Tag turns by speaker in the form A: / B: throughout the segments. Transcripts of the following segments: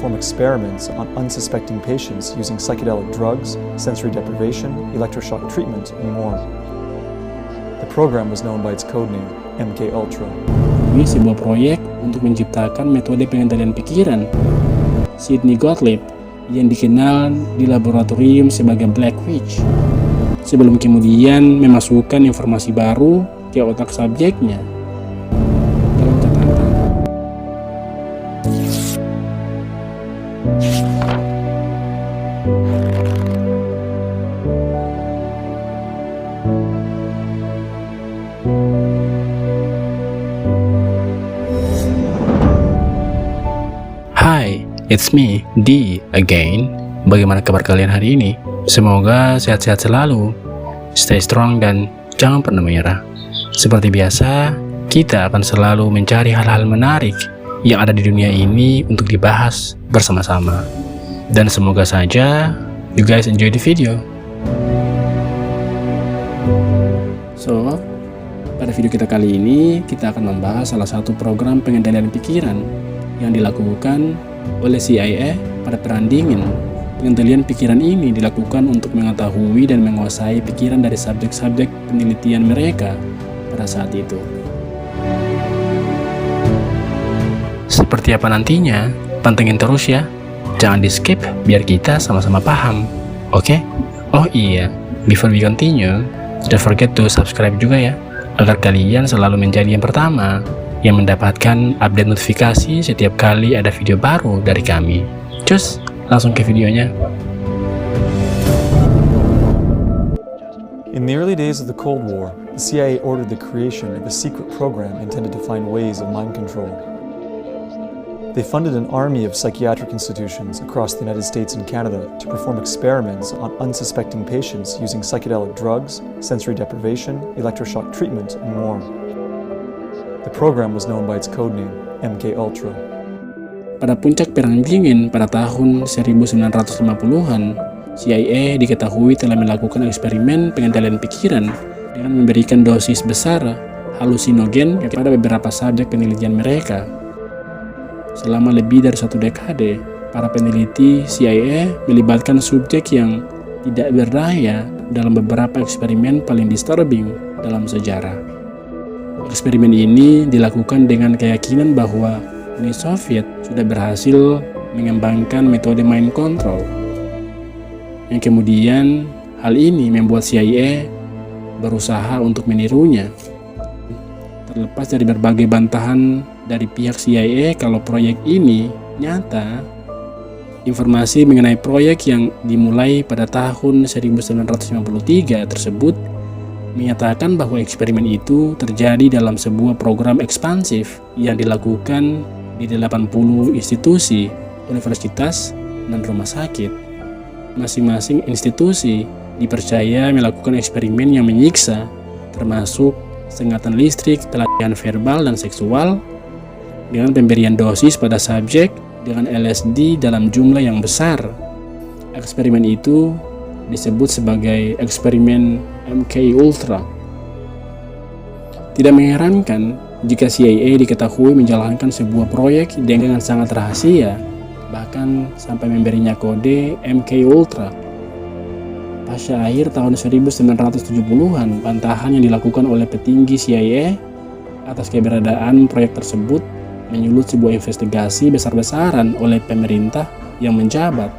A: perform experiments on unsuspecting patients using psychedelic drugs, sensory deprivation, electroshock treatment, and more. The program was known by its codename, MK Ultra.
B: Ini sebuah proyek untuk menciptakan metode pengendalian pikiran. Sidney Gottlieb yang dikenal di laboratorium sebagai Black Witch, sebelum kemudian memasukkan informasi baru ke otak subjeknya. Dalam catatan,
C: Hi, it's me, D again. Bagaimana kabar kalian hari ini? Semoga sehat-sehat selalu, stay strong dan jangan pernah menyerah. Seperti biasa, kita akan selalu mencari hal-hal menarik yang ada di dunia ini untuk dibahas bersama-sama. Dan semoga saja you guys enjoy the video.
B: So, pada video kita kali ini, kita akan membahas salah satu program pengendalian pikiran yang dilakukan oleh CIA pada Perang Dingin. Pengendalian pikiran ini dilakukan untuk mengetahui dan menguasai pikiran dari subjek-subjek penelitian mereka pada saat itu.
C: Seperti apa nantinya? Pantengin terus ya. Jangan di-skip biar kita sama-sama paham. Oke? Oh iya, before we continue, don't forget to subscribe juga ya, agar kalian selalu menjadi yang pertama yang mendapatkan update notifikasi setiap kali ada video baru dari kami. Cus, langsung ke videonya.
A: In the early days of the Cold War, the CIA ordered the creation of a secret program intended to find ways of mind control. They funded an army of psychiatric institutions across the United States and Canada to perform experiments on unsuspecting patients using psychedelic drugs, sensory deprivation, electroshock treatment, and more. The program was known by its codename, MK Ultra.
B: Pada puncak Perang Dingin pada tahun 1950-an, CIA diketahui telah melakukan eksperimen pengendalian pikiran dengan memberikan dosis besar halusinogen kepada beberapa subjek penelitian mereka. Selama lebih dari 1 dekade, para peneliti CIA melibatkan subjek yang tidak berdaya dalam beberapa eksperimen paling disturbing dalam sejarah. Eksperimen ini dilakukan dengan keyakinan bahwa Uni Soviet sudah berhasil mengembangkan metode mind control, yang kemudian hal ini membuat CIA berusaha untuk menirunya. Terlepas dari berbagai bantahan dari pihak CIA kalau proyek ini nyata, informasi mengenai proyek yang dimulai pada tahun 1953 tersebut menyatakan bahwa eksperimen itu terjadi dalam sebuah program ekspansif yang dilakukan di 80 institusi, universitas, dan rumah sakit. Masing-masing institusi dipercaya melakukan eksperimen yang menyiksa, termasuk sengatan listrik, pelatihan verbal dan seksual, dengan pemberian dosis pada subjek dengan LSD dalam jumlah yang besar. Eksperimen itu disebut sebagai eksperimen MK Ultra. Tidak mengherankan jika CIA diketahui menjalankan sebuah proyek dengan sangat rahasia, bahkan sampai memberinya kode MK Ultra. Pasca akhir tahun 1970-an, bantahan yang dilakukan oleh petinggi CIA atas keberadaan proyek tersebut menyulut sebuah investigasi besar-besaran oleh pemerintah yang menjabat.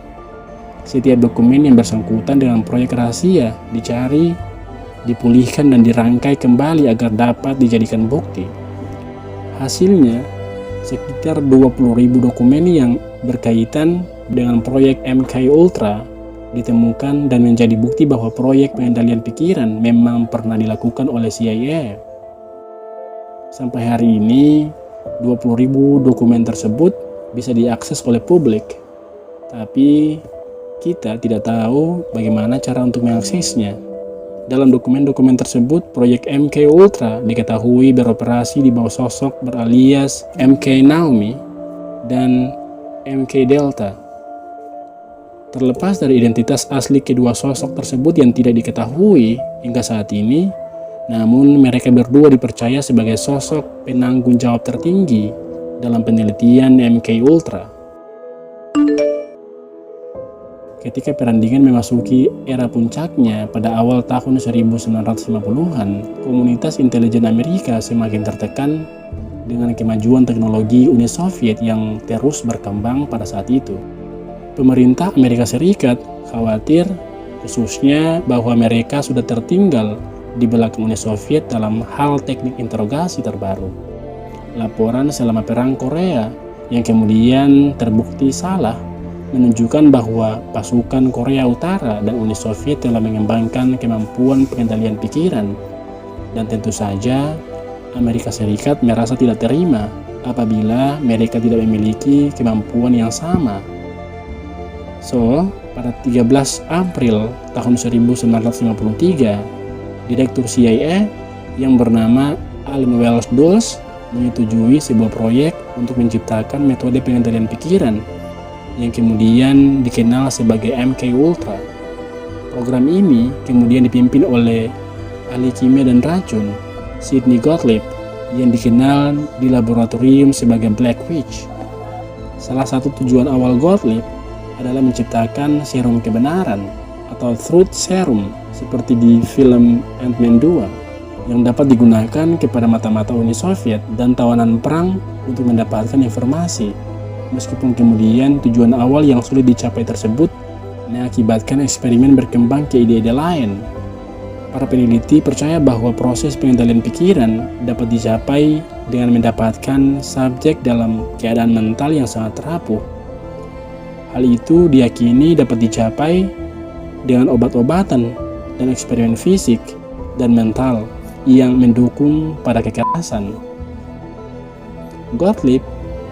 B: Setiap dokumen yang bersangkutan dengan proyek rahasia dicari, dipulihkan dan dirangkai kembali agar dapat dijadikan bukti. Hasilnya, sekitar 20.000 dokumen yang berkaitan dengan proyek MK Ultra ditemukan dan menjadi bukti bahwa proyek pengendalian pikiran memang pernah dilakukan oleh CIA. Sampai hari ini, 20.000 dokumen tersebut bisa diakses oleh publik, tapi kita tidak tahu bagaimana cara untuk mengaksesnya. Dalam dokumen-dokumen tersebut, proyek MK Ultra diketahui beroperasi di bawah sosok beralias MK Naomi dan MK Delta. Terlepas dari identitas asli kedua sosok tersebut yang tidak diketahui hingga saat ini, namun mereka berdua dipercaya sebagai sosok penanggung jawab tertinggi dalam penelitian MK Ultra. Ketika Perang Dingin memasuki era puncaknya pada awal tahun 1950-an, komunitas intelijen Amerika semakin tertekan dengan kemajuan teknologi Uni Soviet yang terus berkembang pada saat itu. Pemerintah Amerika Serikat khawatir khususnya bahwa mereka sudah tertinggal di belakang Uni Soviet dalam hal teknik interogasi terbaru. Laporan selama Perang Korea yang kemudian terbukti salah menunjukkan bahwa pasukan Korea Utara dan Uni Soviet telah mengembangkan kemampuan pengendalian pikiran, dan tentu saja Amerika Serikat merasa tidak terima apabila mereka tidak memiliki kemampuan yang sama. So, pada 13 April tahun 1953, Direktur CIA yang bernama Allen Wells Dulles menyetujui sebuah proyek untuk menciptakan metode pengendalian pikiran yang kemudian dikenal sebagai MK Ultra. Program ini kemudian dipimpin oleh ahli kimia dan racun Sidney Gottlieb yang dikenal di laboratorium sebagai Black Witch. Salah satu tujuan awal Gottlieb adalah menciptakan serum kebenaran atau Truth Serum seperti di film Ant-Man 2 yang dapat digunakan kepada mata-mata Uni Soviet dan tawanan perang untuk mendapatkan informasi. Meskipun kemudian tujuan awal yang sulit dicapai tersebut mengakibatkan eksperimen berkembang ke ide-ide lain. Para peneliti percaya bahwa proses pengendalian pikiran dapat dicapai dengan mendapatkan subjek dalam keadaan mental yang sangat rapuh. Hal itu diyakini dapat dicapai dengan obat-obatan dan eksperimen fisik dan mental yang mendukung pada kekerasan. Gottlieb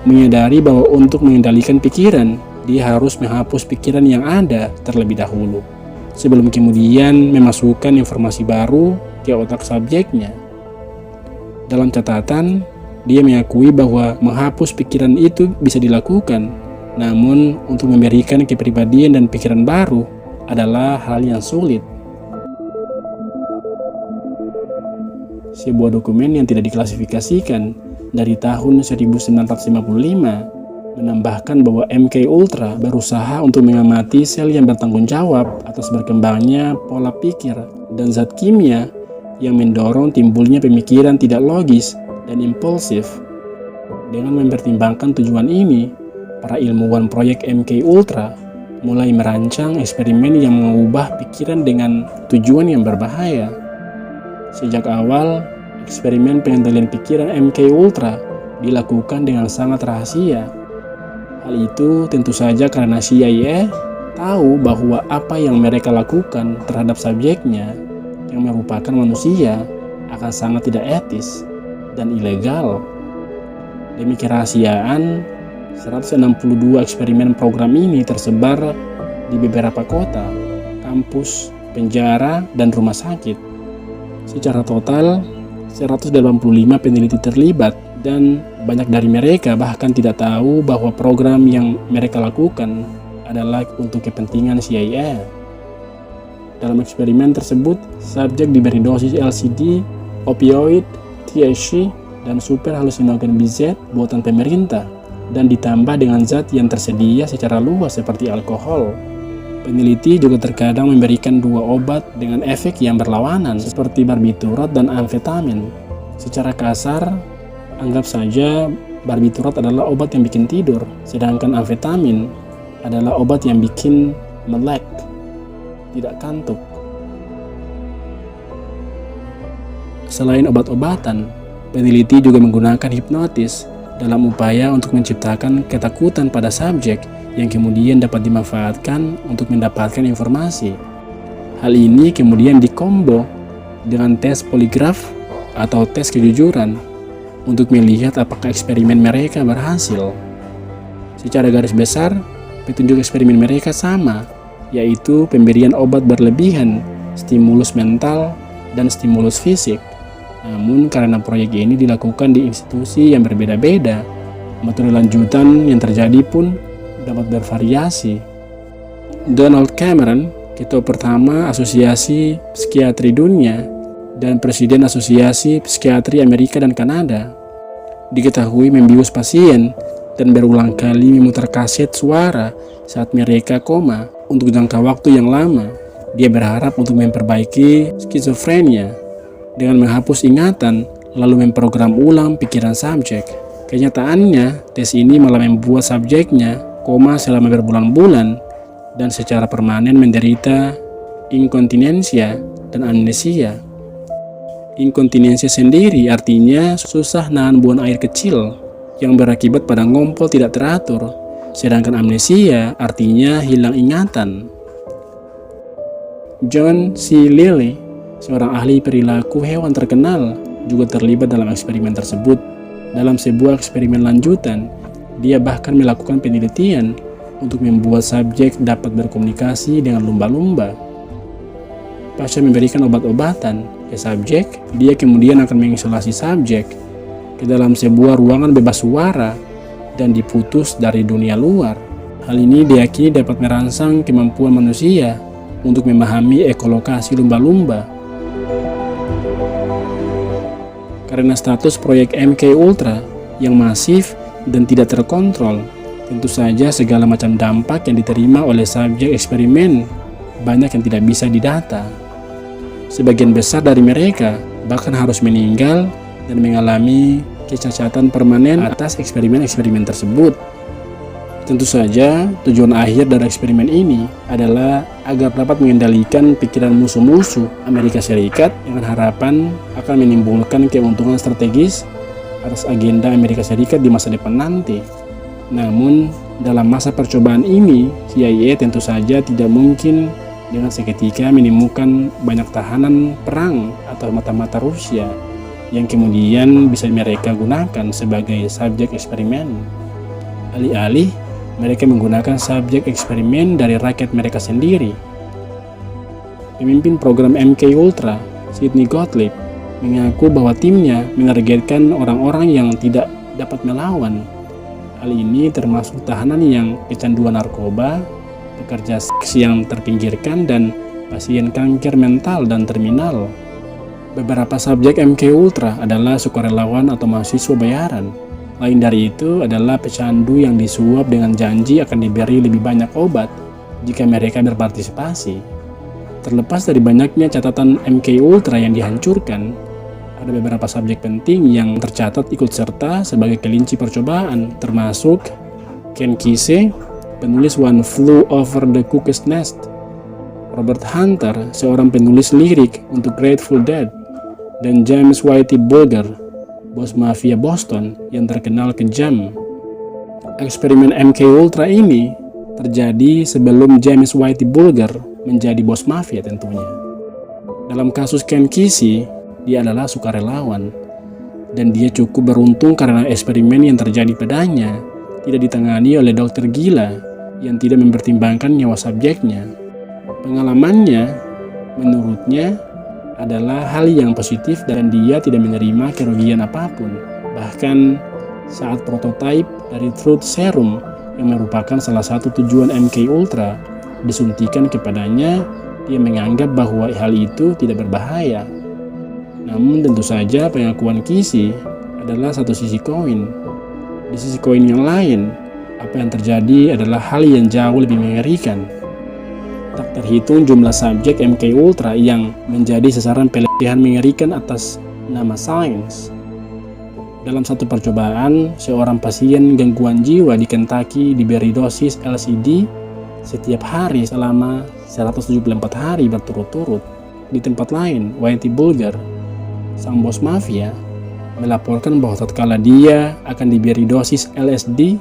B: menyadari bahwa untuk mengendalikan pikiran, dia harus menghapus pikiran yang ada terlebih dahulu, sebelum kemudian memasukkan informasi baru ke otak subjeknya. Dalam catatan, dia mengakui bahwa menghapus pikiran itu bisa dilakukan, namun untuk memberikan kepribadian dan pikiran baru adalah hal yang sulit. Sebuah dokumen yang tidak diklasifikasikan dari tahun 1955 menambahkan bahwa MK Ultra berusaha untuk mengamati sel yang bertanggung jawab atas berkembangnya pola pikir dan zat kimia yang mendorong timbulnya pemikiran tidak logis dan impulsif. Dengan mempertimbangkan tujuan ini, para ilmuwan proyek MK Ultra mulai merancang eksperimen yang mengubah pikiran dengan tujuan yang berbahaya. Sejak awal, eksperimen pengendalian pikiran MK Ultra dilakukan dengan sangat rahasia. Hal itu tentu saja karena CIA tahu bahwa apa yang mereka lakukan terhadap subjeknya yang merupakan manusia akan sangat tidak etis dan ilegal. Demi kerahasiaan, 162 eksperimen program ini tersebar di beberapa kota, kampus, penjara, dan rumah sakit. Secara total, 185 peneliti terlibat dan banyak dari mereka bahkan tidak tahu bahwa program yang mereka lakukan adalah untuk kepentingan CIA. Dalam eksperimen tersebut, subjek diberi dosis LSD, opioid, THC, dan super halusinogen BZ buatan pemerintah dan ditambah dengan zat yang tersedia secara luas seperti alkohol. Peneliti juga terkadang memberikan dua obat dengan efek yang berlawanan seperti barbiturat dan amfetamin. Secara kasar, anggap saja barbiturat adalah obat yang bikin tidur, sedangkan amfetamin adalah obat yang bikin melek, tidak kantuk. Selain obat-obatan, peneliti juga menggunakan hipnotis dalam upaya untuk menciptakan ketakutan pada subjek yang kemudian dapat dimanfaatkan untuk mendapatkan informasi. Hal ini kemudian dikombo dengan tes poligraf atau tes kejujuran untuk melihat apakah eksperimen mereka berhasil. Secara garis besar, petunjuk eksperimen mereka sama, yaitu pemberian obat berlebihan, stimulus mental, dan stimulus fisik. Namun karena proyek ini dilakukan di institusi yang berbeda-beda, metode lanjutan yang terjadi pun dapat bervariasi. Donald Cameron, ketua pertama Asosiasi Psikiatri Dunia dan Presiden Asosiasi Psikiatri Amerika dan Kanada, diketahui membius pasien dan berulang kali memutar kaset suara saat mereka koma untuk jangka waktu yang lama. Dia berharap untuk memperbaiki skizofrenia dengan menghapus ingatan lalu memprogram ulang pikiran subjek. Kenyataannya, tes ini malah membuat subjeknya koma selama berbulan-bulan dan secara permanen menderita inkontinensia dan amnesia. Inkontinensia sendiri artinya susah nahan buang air kecil yang berakibat pada ngompol tidak teratur, sedangkan amnesia artinya hilang ingatan. John C. Lilly, seorang ahli perilaku hewan terkenal, juga terlibat dalam eksperimen tersebut. Dalam sebuah eksperimen lanjutan, dia bahkan melakukan penelitian untuk membuat subjek dapat berkomunikasi dengan lumba-lumba. Pasca memberikan obat-obatan ke subjek, dia kemudian akan mengisolasi subjek ke dalam sebuah ruangan bebas suara dan diputus dari dunia luar. Hal ini diyakini dapat merangsang kemampuan manusia untuk memahami ekolokasi lumba-lumba. Karena status proyek MK Ultra yang masif dan tidak terkontrol, tentu saja segala macam dampak yang diterima oleh subjek eksperimen banyak yang tidak bisa didata. Sebagian besar dari mereka bahkan harus meninggal dan mengalami kecacatan permanen atas eksperimen-eksperimen tersebut. Tentu saja, tujuan akhir dari eksperimen ini adalah agar dapat mengendalikan pikiran musuh-musuh Amerika Serikat dengan harapan akan menimbulkan keuntungan strategis atas agenda Amerika Serikat di masa depan nanti. Namun, dalam masa percobaan ini, CIA tentu saja tidak mungkin dengan seketika menemukan banyak tahanan perang atau mata-mata Rusia yang kemudian bisa mereka gunakan sebagai subjek eksperimen. Alih-alih, mereka menggunakan subjek eksperimen dari rakyat mereka sendiri. Pemimpin program MK Ultra, Sidney Gottlieb, mengaku bahwa timnya menargetkan orang-orang yang tidak dapat melawan. Hal ini termasuk tahanan yang kecanduan narkoba, pekerja seks yang terpinggirkan, dan pasien kanker mental dan terminal. Beberapa subjek MK Ultra adalah sukarelawan atau mahasiswa bayaran. Lain dari itu adalah pecandu yang disuap dengan janji akan diberi lebih banyak obat jika mereka berpartisipasi. Terlepas dari banyaknya catatan MK Ultra yang dihancurkan, ada beberapa subjek penting yang tercatat ikut serta sebagai kelinci percobaan, termasuk Ken Kesey, penulis One Flew Over the Cuckoo's Nest, Robert Hunter, seorang penulis lirik untuk Grateful Dead, dan James Whitey Bulger, bos mafia Boston yang terkenal kejam. Eksperimen MK Ultra ini terjadi sebelum James Whitey Bulger menjadi bos mafia tentunya. Dalam kasus Ken Kesey, dia adalah sukarelawan, dan dia cukup beruntung karena eksperimen yang terjadi padanya tidak ditangani oleh dokter gila yang tidak mempertimbangkan nyawa subjeknya. Pengalamannya, menurutnya, adalah hal yang positif dan dia tidak menerima kerugian apapun. Bahkan saat prototipe dari Truth Serum yang merupakan salah satu tujuan MK Ultra disuntikan kepadanya, dia menganggap bahwa hal itu tidak berbahaya. Namun tentu saja pengakuan Kesey adalah satu sisi koin. Di sisi koin yang lain, apa yang terjadi adalah hal yang jauh lebih mengerikan. Tak terhitung jumlah subjek MK Ultra yang menjadi sasaran pelecehan mengerikan atas nama sains. Dalam satu percobaan, seorang pasien gangguan jiwa di Kentucky diberi dosis LSD setiap hari selama 174 hari berturut-turut. Di tempat lain, Whitey Bulger, sang bos mafia, melaporkan bahwa tatkala dia akan diberi dosis LSD,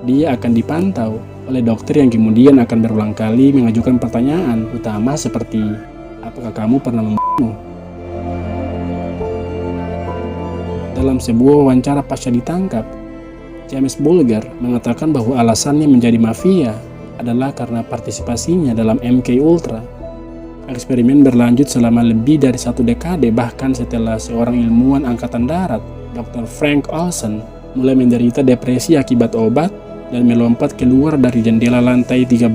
B: dia akan dipantau oleh dokter yang kemudian akan berulang kali mengajukan pertanyaan utama seperti, apakah kamu pernah membunuh? Dalam sebuah wawancara pasca ditangkap, James Bulger mengatakan bahwa alasannya menjadi mafia adalah karena partisipasinya dalam MK Ultra. Eksperimen berlanjut selama lebih dari 1 dekade, bahkan setelah seorang ilmuwan angkatan darat, Dr. Frank Olson, mulai menderita depresi akibat obat dan melompat keluar dari jendela lantai 13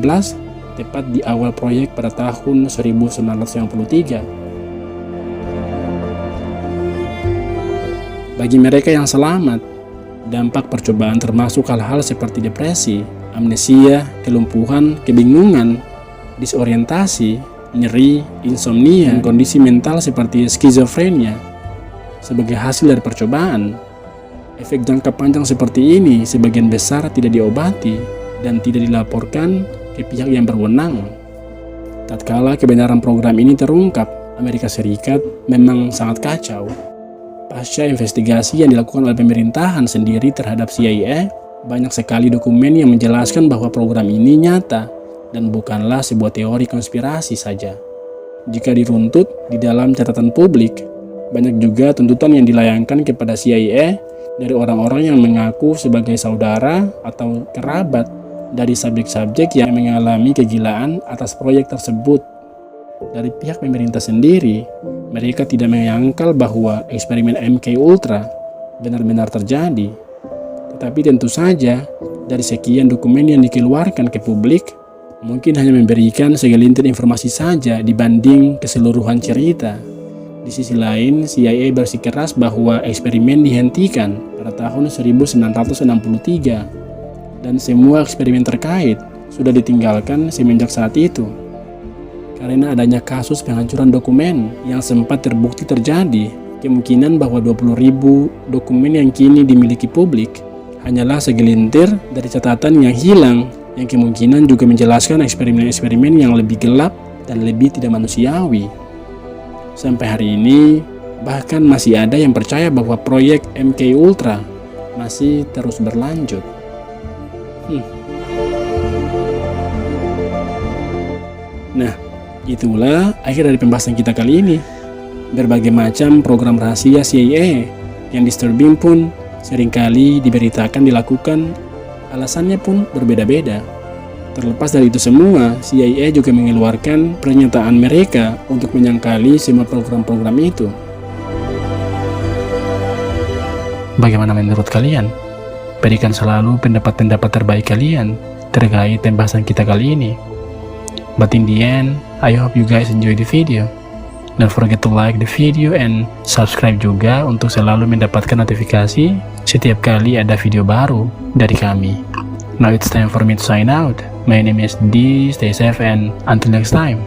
B: tepat di awal proyek pada tahun 1993. Bagi mereka yang selamat, Dampak percobaan termasuk hal-hal seperti depresi, amnesia, kelumpuhan, kebingungan, disorientasi, nyeri, insomnia, dan kondisi mental seperti skizofrenia. Sebagai hasil dari percobaan, efek jangka panjang seperti ini sebagian besar tidak diobati dan tidak dilaporkan ke pihak yang berwenang. Tatkala kebenaran program ini terungkap, Amerika Serikat memang sangat kacau. Pasca investigasi yang dilakukan oleh pemerintahan sendiri terhadap CIA, banyak sekali dokumen yang menjelaskan bahwa program ini nyata dan bukanlah sebuah teori konspirasi saja. Jika diruntut di dalam catatan publik, banyak juga tuntutan yang dilayangkan kepada CIA dari orang-orang yang mengaku sebagai saudara atau kerabat dari subjek-subjek yang mengalami kegilaan atas proyek tersebut. Dari pihak pemerintah sendiri, mereka tidak menyangkal bahwa eksperimen MK Ultra benar-benar terjadi. Tetapi tentu saja, dari sekian dokumen yang dikeluarkan ke publik, mungkin hanya memberikan segelintir informasi saja dibanding keseluruhan cerita. Di sisi lain, CIA bersikeras bahwa eksperimen dihentikan pada tahun 1963 dan semua eksperimen terkait sudah ditinggalkan semenjak saat itu. Karena adanya kasus penghancuran dokumen yang sempat terbukti terjadi, kemungkinan bahwa 20.000 dokumen yang kini dimiliki publik hanyalah segelintir dari catatan yang hilang, yang kemungkinan juga menjelaskan eksperimen-eksperimen yang lebih gelap dan lebih tidak manusiawi. Sampai hari ini, bahkan masih ada yang percaya bahwa proyek MK Ultra masih terus berlanjut. Nah, itulah akhir dari pembahasan kita kali ini. Berbagai macam program rahasia CIA yang disturbing pun seringkali diberitakan dilakukan, alasannya pun berbeda-beda. Terlepas dari itu semua, CIA juga mengeluarkan pernyataan mereka untuk menyangkali semua program-program itu.
C: Bagaimana menurut kalian? Berikan selalu pendapat-pendapat terbaik kalian terkait pembahasan kita kali ini. But in the end, I hope you guys enjoy the video. Don't forget to like the video and subscribe juga untuk selalu mendapatkan notifikasi setiap kali ada video baru dari kami. Now it's time for me to sign out. My name is D. Stay safe and until next time.